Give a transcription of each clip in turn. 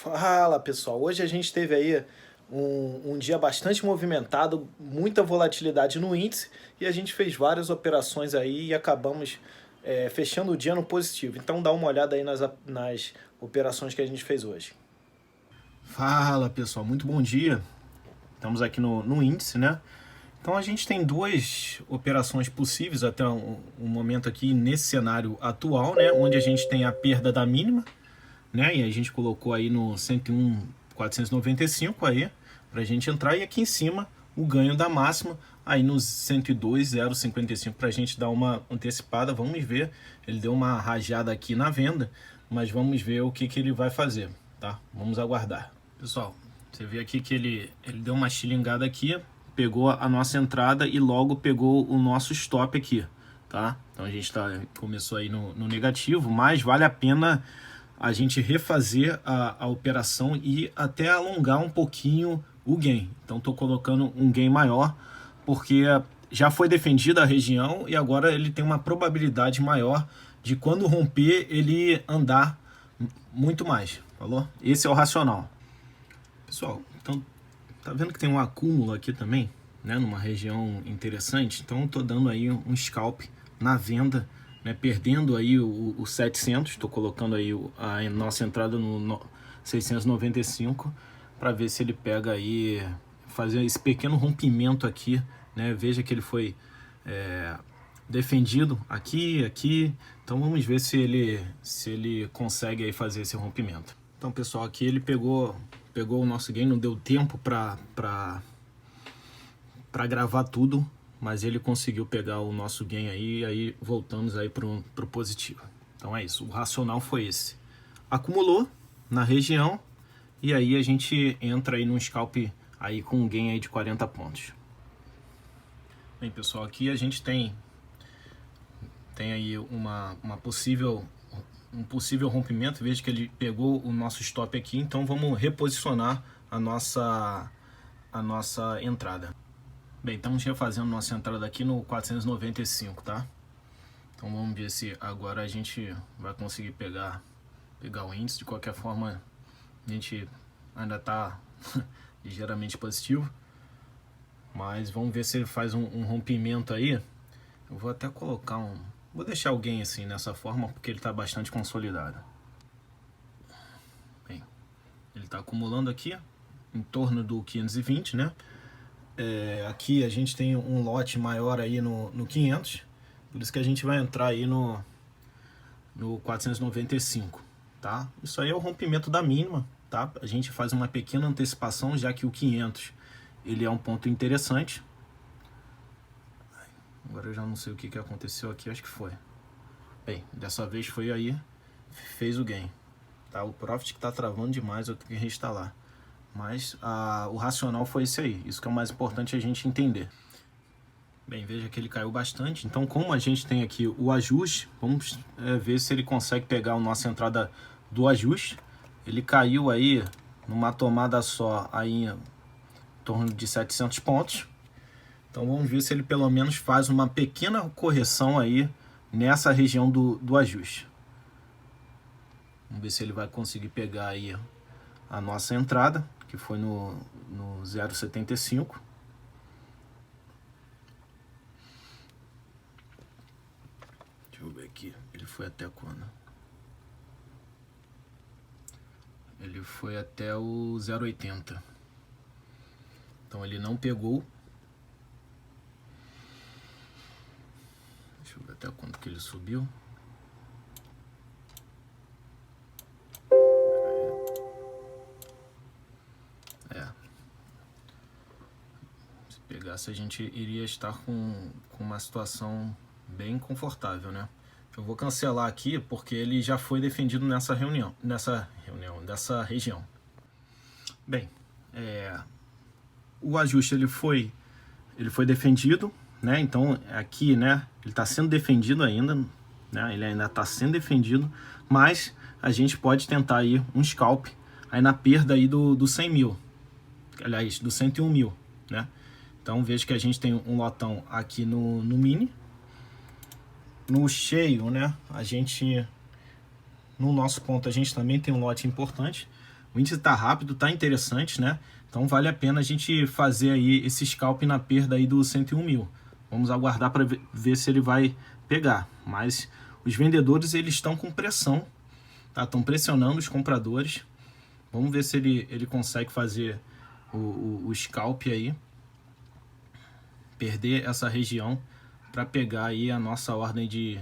Fala pessoal, hoje a gente teve aí um dia bastante movimentado, muita volatilidade no índice e a gente fez várias operações aí e acabamos fechando o dia no positivo. Então dá uma olhada aí nas operações que a gente fez hoje. Fala pessoal, muito bom dia. Estamos aqui no índice, né? Então a gente tem duas operações possíveis até um momento aqui nesse cenário atual, né? Onde a gente tem a perda da mínima, né? E a gente colocou aí no 101,495 aí para a gente entrar, e aqui em cima o ganho da máxima aí nos 102,055 para a gente dar uma antecipada. Vamos ver, ele deu uma rajada aqui na venda, mas vamos ver o que ele vai fazer, tá? Vamos aguardar. Pessoal, você vê aqui que ele deu uma estilingada aqui, pegou a nossa entrada e logo pegou o nosso stop aqui, tá? Então a gente começou aí no negativo, mas vale a pena a gente refazer a operação e até alongar um pouquinho o gain. Então estou colocando um gain maior, porque já foi defendida a região e agora ele tem uma probabilidade maior de, quando romper, ele andar muito mais, falou? Esse é o racional. Pessoal, então tá vendo que tem um acúmulo aqui também, né, numa região interessante? Então eu tô dando aí um scalp na venda, né, perdendo aí o 700, estou colocando aí a nossa entrada no 695 para ver se ele pega aí, fazer esse pequeno rompimento aqui, né? Veja que ele foi defendido aqui, então vamos ver se ele consegue aí fazer esse rompimento. Então pessoal, aqui ele pegou o nosso gain, não deu tempo para gravar tudo, mas ele conseguiu pegar o nosso gain aí, e aí voltamos aí pro positivo. Então é isso, o racional foi esse. Acumulou na região e aí a gente entra aí num scalp aí com um gain aí de 40 pontos. Bem pessoal, aqui a gente tem aí um possível rompimento. Veja que ele pegou o nosso stop aqui, então vamos reposicionar a nossa entrada. Bem, estamos refazendo nossa entrada aqui no 495, tá? Então vamos ver se agora a gente vai conseguir pegar o índice. De qualquer forma, a gente ainda está ligeiramente positivo, mas vamos ver se ele faz um rompimento aí. Eu vou até colocar vou deixar alguém assim nessa forma, porque ele está bastante consolidado. Bem, ele está acumulando aqui em torno do 520, né? Aqui a gente tem um lote maior aí no 500, por isso que a gente vai entrar aí no 495, tá? Isso aí é o rompimento da mínima, tá? A gente faz uma pequena antecipação, já que o 500 ele é um ponto interessante. Agora eu já não sei o que aconteceu aqui, acho que foi. Bem, dessa vez foi aí, fez o gain. Tá? O profit que tá travando demais, eu tenho que reinstalar. Mas o racional foi esse aí, isso que é o mais importante a gente entender. Bem, veja que ele caiu bastante, então como a gente tem aqui o ajuste, vamos ver se ele consegue pegar a nossa entrada do ajuste. Ele caiu aí numa tomada só aí em torno de 700 pontos. Então vamos ver se ele pelo menos faz uma pequena correção aí nessa região do ajuste. Vamos ver se ele vai conseguir pegar aí a nossa entrada, que foi no 0,75. Deixa eu ver aqui, ele foi até quando? Ele foi até o 0,80. Então ele não pegou. Deixa eu ver até quanto que ele subiu. Se pegasse, a gente iria estar com uma situação bem confortável, né? Eu vou cancelar aqui porque ele já foi defendido nessa região. Bem, o ajuste ele foi defendido, né? Então aqui, né, ele está sendo defendido ainda, né? Ele ainda está sendo defendido, mas a gente pode tentar aí um scalp aí na perda aí do 100 mil, aliás, do 101 mil, né? Então veja que a gente tem um lotão aqui no mini, no cheio, né? No nosso ponto a gente também tem um lote importante, O índice está rápido, está interessante, né? Então vale a pena a gente fazer aí esse scalp na perda aí do 101 mil. Vamos aguardar para ver se ele vai pegar. Mas os vendedores, eles estão com pressão, tá? Estão pressionando os compradores. Vamos ver se ele consegue fazer o scalp aí, perder essa região para pegar aí a nossa ordem de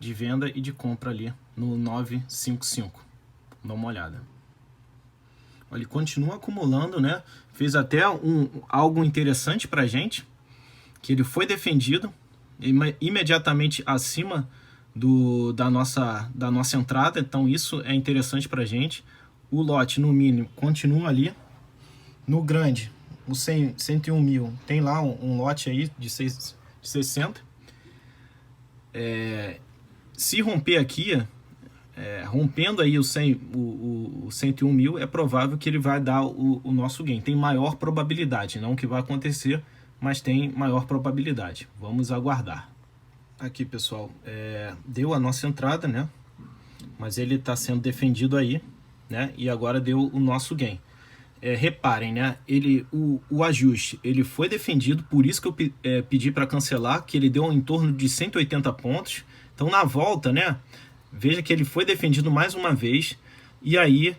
venda e de compra ali no 955. Dá uma olhada. Ele continua acumulando, né? Fez até algo interessante pra gente, que ele foi defendido imediatamente acima da nossa entrada. Então isso é interessante pra gente. O lote no mínimo continua ali. No grande, o 101 mil, tem lá um lote aí de 60. Se romper aqui, rompendo aí o 101 mil, é provável que ele vai dar o nosso gain. Tem maior probabilidade, não que vai acontecer, mas tem maior probabilidade. Vamos aguardar. Aqui, pessoal, deu a nossa entrada, né? Mas ele está sendo defendido aí, né? E agora deu o nosso gain. Reparem, né? O ajuste ele foi defendido, por isso que eu pedi para cancelar, que ele deu em torno de 180 pontos. Então na volta, né? Veja que ele foi defendido mais uma vez. E aí,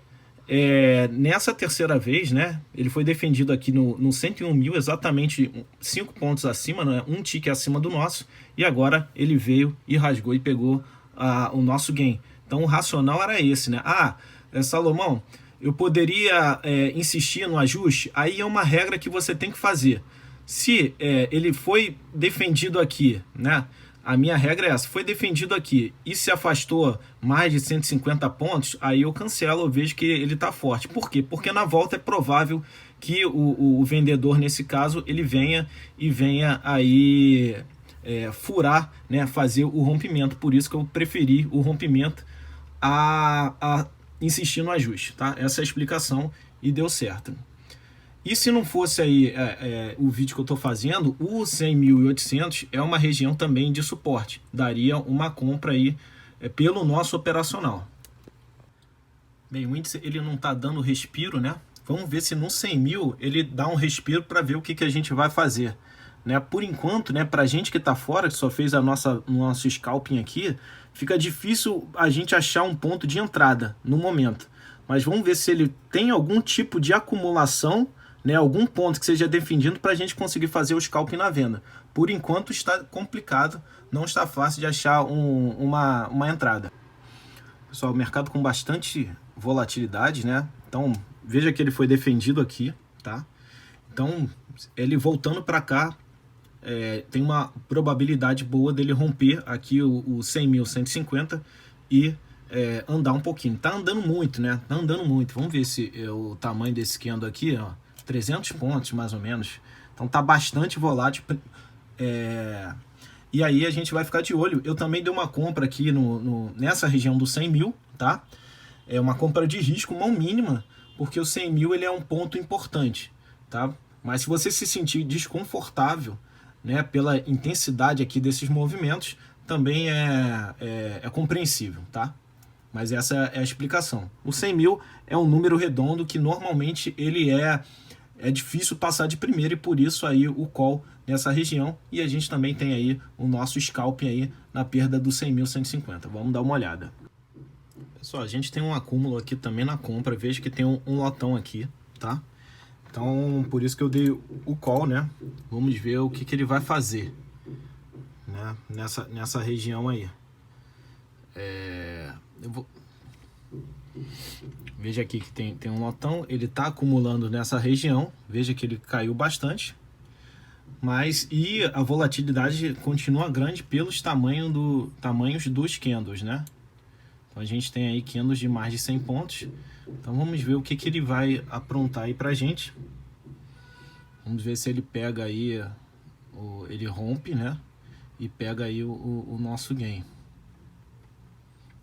nessa terceira vez, né? Ele foi defendido aqui no 101 mil, exatamente 5 pontos acima, né? Um tique acima do nosso. E agora ele veio e rasgou e pegou o nosso gain. Então o racional era esse, né? Salomão, eu poderia insistir no ajuste. Aí é uma regra que você tem que fazer. Se ele foi defendido aqui, né? A minha regra é essa, foi defendido aqui e se afastou mais de 150 pontos, aí eu cancelo, eu vejo que ele está forte. Por quê? Porque na volta é provável que o vendedor, nesse caso, ele venha aí furar, né? Fazer o rompimento. Por isso que eu preferi o rompimento a insistir no ajuste, tá? Essa é a explicação e deu certo. E se não fosse aí o vídeo que eu estou fazendo, o 100.800 é uma região também de suporte. Daria uma compra aí pelo nosso operacional. Bem, o índice ele não está dando respiro, né? Vamos ver se no 100 mil ele dá um respiro para ver o que a gente vai fazer. Né? Por enquanto, né, para a gente que está fora, que só fez nosso scalping aqui, fica difícil a gente achar um ponto de entrada no momento. Mas vamos ver se ele tem algum tipo de acumulação, né, algum ponto que seja defendido para a gente conseguir fazer o scalping na venda. Por enquanto está complicado, não está fácil de achar uma entrada. Pessoal, o mercado com bastante volatilidade, né? Então veja que ele foi defendido aqui, tá? Então ele voltando para cá, tem uma probabilidade boa dele romper aqui o 100.150 e andar um pouquinho. Tá andando muito, né? Tá andando muito. Vamos ver se o tamanho desse candle aqui, ó, 300 pontos mais ou menos. Então tá bastante volátil. E aí a gente vai ficar de olho. Eu também dei uma compra aqui nessa região do 100 mil, tá? É uma compra de risco, mão mínima, porque o 100 mil ele é um ponto importante, tá? Mas se você se sentir desconfortável, né, pela intensidade aqui desses movimentos, também é compreensível, tá? Mas essa é a explicação. O 100 mil é um número redondo que normalmente ele é difícil passar de primeiro, e por isso aí o call nessa região. E a gente também tem aí o nosso scalping aí na perda do 100.150. Vamos dar uma olhada. Pessoal, a gente tem um acúmulo aqui também na compra. Veja que tem um lotão aqui, tá? Então, por isso que eu dei o call, né? Vamos ver o que ele vai fazer, né? Nessa região aí. Veja aqui que tem um lotão, ele está acumulando nessa região. Veja que ele caiu bastante, e a volatilidade continua grande pelos tamanhos dos candles, né? Então a gente tem aí candles de mais de 100 pontos. Então vamos ver o que ele vai aprontar aí pra gente. Vamos ver se ele pega aí, ele rompe, né? E pega aí o nosso gain.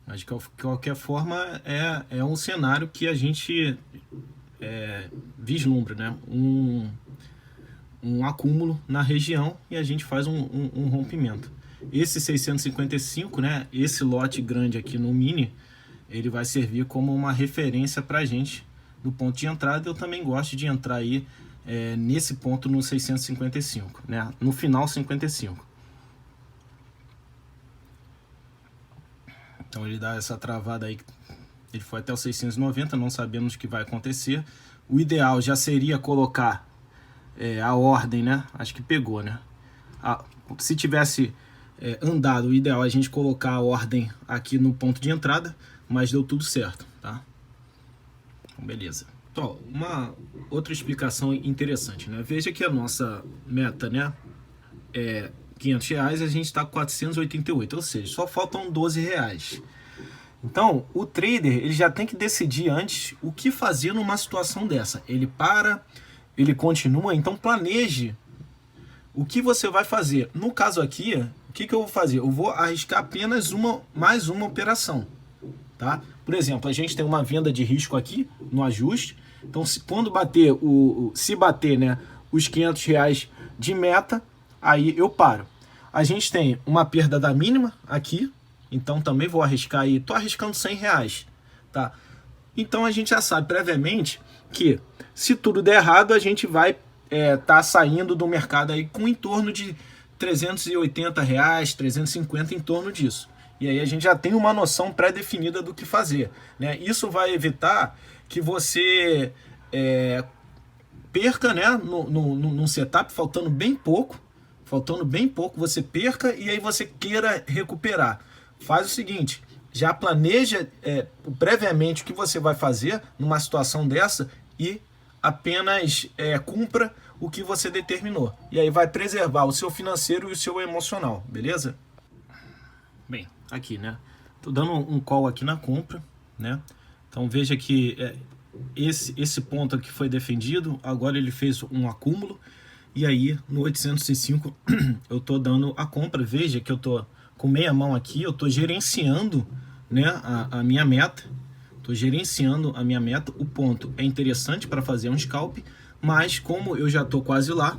Mas de qualquer forma é um cenário que a gente vislumbra, né? Um acúmulo na região e a gente faz um rompimento. Esse 655, né? Esse lote grande aqui no mini, ele vai servir como uma referência para a gente do ponto de entrada, eu também gosto de entrar aí nesse ponto no 655, né? No final 55. Então ele dá essa travada aí, ele foi até o 690, não sabemos o que vai acontecer. O ideal já seria colocar a ordem, né? Acho que pegou, né? Se tivesse andado, o ideal é a gente colocar a ordem aqui no ponto de entrada, mas deu tudo certo, tá? Então, beleza. Então, uma outra explicação interessante, né? Veja que a nossa meta, né, é R$500, a gente está com 488, ou seja, só faltam R$12. Então, o trader ele já tem que decidir antes o que fazer numa situação dessa. Ele para, ele continua, então planeje o que você vai fazer. No caso aqui, o que eu vou fazer? Eu vou arriscar apenas mais uma operação, tá? Por exemplo, a gente tem uma venda de risco aqui no ajuste. Então, quando bater se bater, né, os R$500 de meta, aí eu paro. A gente tem uma perda da mínima aqui, então também vou arriscar aí, tô arriscando R$100, tá? Então a gente já sabe previamente que se tudo der errado, a gente vai tá saindo do mercado aí com em torno de R$380, 350, em torno disso. E aí a gente já tem uma noção pré-definida do que fazer, né? Isso vai evitar que você perca, né, num setup faltando bem pouco, você perca e aí você queira recuperar. Faz o seguinte, já planeja previamente o que você vai fazer numa situação dessa e apenas cumpra o que você determinou. E aí vai preservar o seu financeiro e o seu emocional, beleza? Bem, aqui, né? Tô dando um call aqui na compra, né? Então veja que esse ponto aqui foi defendido, agora ele fez um acúmulo, e aí no 805 eu tô dando a compra. Veja que eu tô com meia mão aqui, eu tô gerenciando, né, a minha meta. Tô gerenciando a minha meta. O ponto é interessante para fazer um scalp, mas como eu já tô quase lá,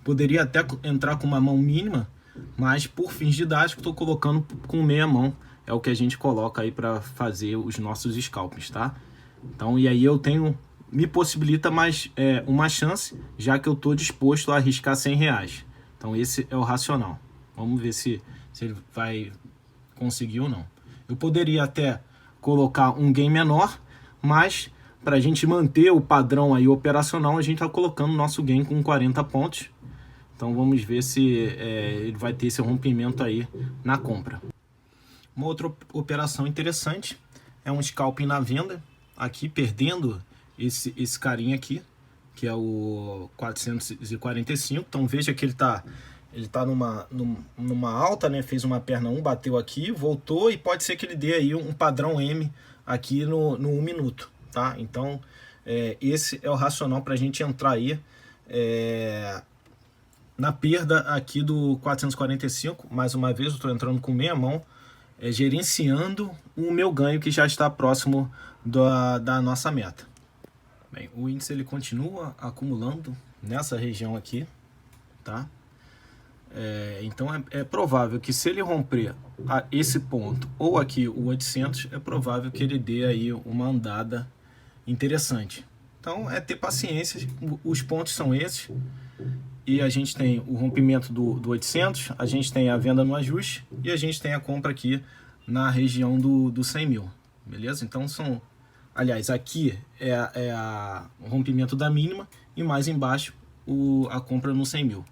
poderia até entrar com uma mão mínima, mas por fins didáticos estou colocando com meia mão. É o que a gente coloca aí para fazer os nossos scalps, tá? Então, e aí eu tenho, me possibilita mais uma chance, já que eu estou disposto a arriscar R$100. Então esse é o racional. Vamos ver se ele vai conseguir ou não. Eu poderia até colocar um gain menor, mas para a gente manter o padrão aí operacional, a gente está colocando nosso gain com 40 pontos. Então vamos ver se ele vai ter esse rompimento aí na compra. Uma outra operação interessante é um scalping na venda, aqui perdendo esse carinha aqui, que é o 445. Então veja que ele tá numa alta, né? Fez uma perna 1, bateu aqui, voltou, e pode ser que ele dê aí um padrão M aqui no 1 minuto, tá? Então esse é o racional para a gente entrar aí na perda aqui do 445. Mais uma vez eu estou entrando com meia mão, gerenciando o meu ganho, que já está próximo da nossa meta. Bem, o índice ele continua acumulando nessa região aqui, tá? Então é provável que, se ele romper esse ponto ou aqui o 800, é provável que ele dê aí uma andada interessante. Então é ter paciência, os pontos são esses, e a gente tem o rompimento do 800, a gente tem a venda no ajuste e a gente tem a compra aqui na região do 100 mil, beleza? Então aliás, aqui o rompimento da mínima e mais embaixo a compra no 100 mil.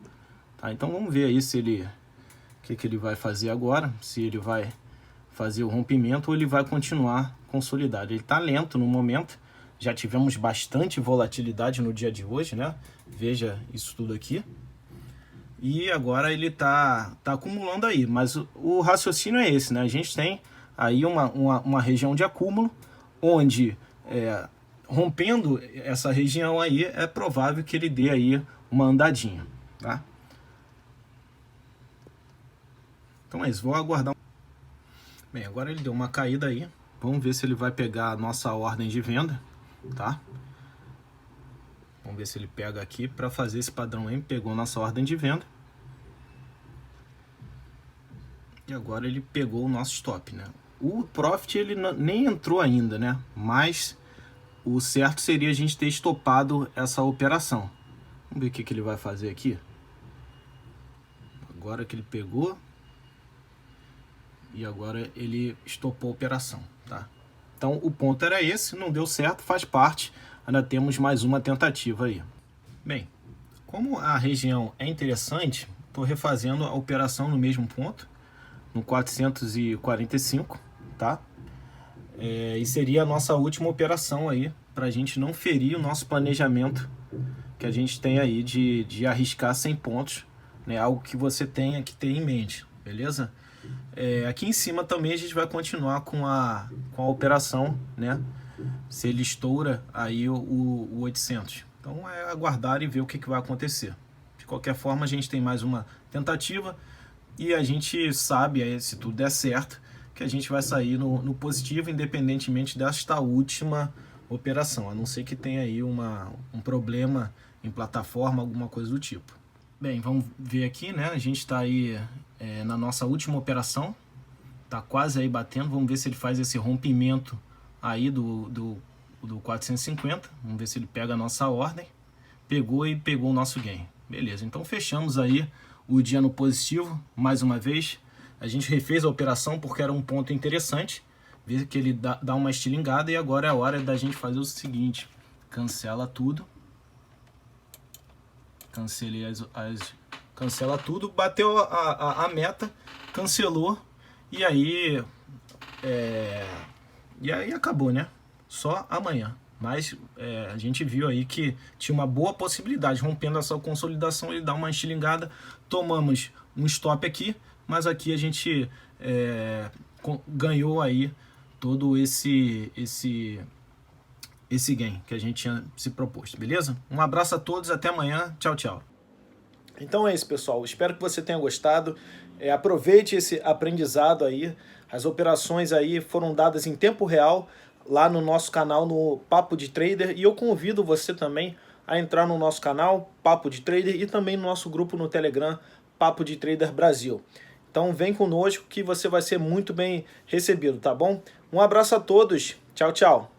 Tá, então vamos ver aí o que ele vai fazer agora, se ele vai fazer o rompimento ou ele vai continuar consolidado. Ele está lento no momento, já tivemos bastante volatilidade no dia de hoje, né? Veja isso tudo aqui. E agora ele tá acumulando aí, mas o raciocínio é esse, né? A gente tem aí uma região de acúmulo, onde rompendo essa região aí, é provável que ele dê aí uma andadinha, tá? Então é isso, vou aguardar. Bem, agora ele deu uma caída aí. Vamos ver se ele vai pegar a nossa ordem de venda, tá? Vamos ver se ele pega aqui para fazer esse padrão M. Pegou nossa ordem de venda. E agora ele pegou o nosso stop, né? O profit ele nem entrou ainda, né? Mas o certo seria a gente ter estopado essa operação. Vamos ver o que ele vai fazer aqui. Agora que ele pegou. E agora ele estopou a operação, tá? Então o ponto era esse, não deu certo, faz parte. Ainda temos mais uma tentativa aí. Bem, como a região é interessante, estou refazendo a operação no mesmo ponto, no 445, tá? E seria a nossa última operação aí, para a gente não ferir o nosso planejamento que a gente tem aí de arriscar 100 pontos, né? Algo que você tenha que ter em mente, beleza? Aqui em cima também a gente vai continuar com a operação, né? Se ele estoura aí o 800. Então é aguardar e ver o que vai acontecer. De qualquer forma, a gente tem mais uma tentativa e a gente sabe, se tudo der certo, que a gente vai sair no positivo, independentemente desta última operação, a não ser que tenha aí um problema em plataforma, alguma coisa do tipo. Bem, vamos ver aqui, né? A gente está aí na nossa última operação, tá quase aí batendo. Vamos ver se ele faz esse rompimento aí do 450. Vamos ver se ele pega a nossa ordem. Pegou e pegou o nosso gain. Beleza, então fechamos aí o dia no positivo. Mais uma vez, a gente refez a operação porque era um ponto interessante. Ver que ele dá uma estilingada e agora é a hora da gente fazer o seguinte. Cancela tudo. Cancelei cancela tudo, bateu a meta, cancelou e aí acabou, né? Só amanhã. Mas a gente viu aí que tinha uma boa possibilidade, rompendo essa consolidação, ele dá uma estilingada, tomamos um stop aqui, mas aqui a gente ganhou aí todo esse gain que a gente tinha se proposto, beleza? Um abraço a todos, até amanhã, tchau, tchau. Então é isso, pessoal. Espero que você tenha gostado. Aproveite esse aprendizado aí. As operações aí foram dadas em tempo real lá no nosso canal no Papo de Trader. E eu convido você também a entrar no nosso canal Papo de Trader e também no nosso grupo no Telegram Papo de Trader Brasil. Então vem conosco que você vai ser muito bem recebido, tá bom? Um abraço a todos. Tchau, tchau.